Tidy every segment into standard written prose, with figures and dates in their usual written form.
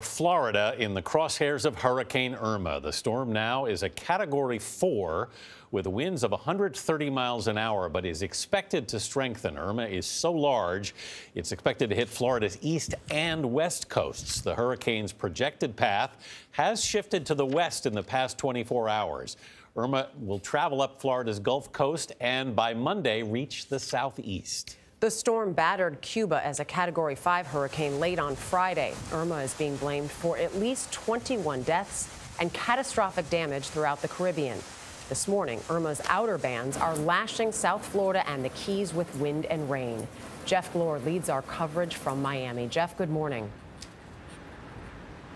Florida in the crosshairs of Hurricane Irma. The storm now is a Category 4 with winds of 130 miles an hour, but is expected to strengthen. Irma is so large, it's expected to hit Florida's east and west coasts. The hurricane's projected path has shifted to the west in the past 24 hours. Irma will travel up Florida's Gulf Coast and by Monday reach the southeast. The storm battered Cuba as a Category 5 hurricane late on Friday. Irma is being blamed for at least 21 deaths and catastrophic damage throughout the Caribbean. This morning, Irma's outer bands are lashing South Florida and the Keys with wind and rain. Jeff Glor leads our coverage from Miami. Jeff, good morning.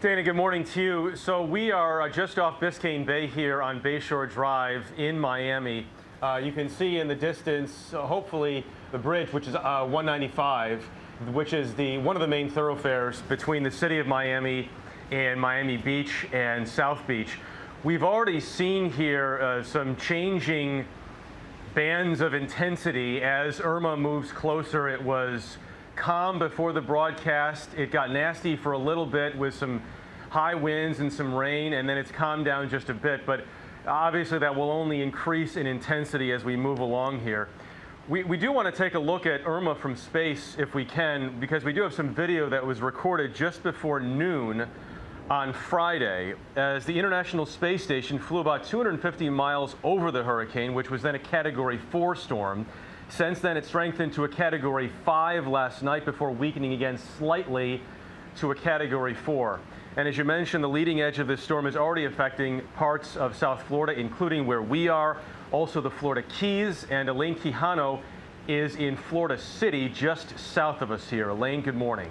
Dana, good morning to you. So we are just off Biscayne Bay here on Bayshore Drive in Miami. You can see in the distance, hopefully, the bridge, which is 195, which is one of the main thoroughfares between the city of Miami and Miami Beach and South Beach. We've already seen here some changing bands of intensity as Irma moves closer. It was calm before the broadcast. It got nasty for a little bit with some high winds and some rain, and then it's calmed down just a bit. But obviously, that will only increase in intensity as we move along here. We do want to take a look at Irma from space if we can, because we do have some video that was recorded just before noon on Friday as the International Space Station flew about 250 miles over the hurricane, which was then a Category 4 storm. Since then, it strengthened to a Category 5 last night before weakening again slightly to a Category 4. And as you mentioned, the leading edge of this storm is already affecting parts of South Florida, including where we are, also the Florida Keys, and Elaine Quijano is in Florida City, just south of us here. Elaine, good morning.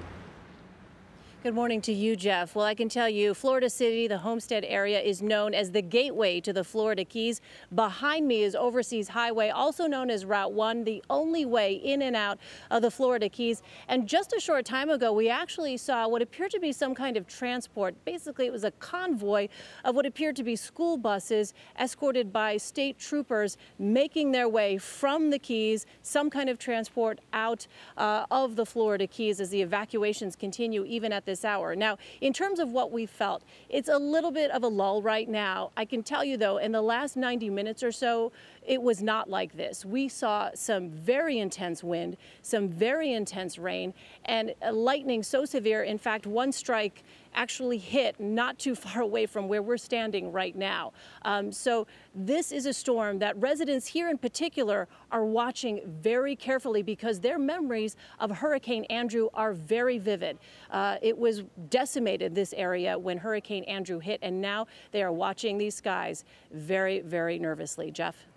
Good morning to you, Jeff. Well, I can tell you, Florida City, the Homestead area, is known as the gateway to the Florida Keys. Behind me is Overseas Highway, also known as Route 1, the only way in and out of the Florida Keys. And just a short time ago, we actually saw what appeared to be some kind of transport. Basically, it was a convoy of what appeared to be school buses escorted by state troopers making their way from the Keys, some kind of transport out of the Florida Keys as the evacuations continue even at this hour. Now, in terms of what we felt, it's a little bit of a lull right now. I can tell you, though, in the last 90 minutes or so, it was not like this. We saw some very intense wind, some very intense rain, and lightning so severe. In fact, one strike actually hit not too far away from where we're standing right now. So this is a storm that residents here in particular are watching very carefully because their memories of Hurricane Andrew are very vivid. It was decimated, this area, when Hurricane Andrew hit, and now they are watching these skies very, very nervously. Jeff?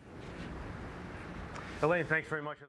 Elaine, thanks very much.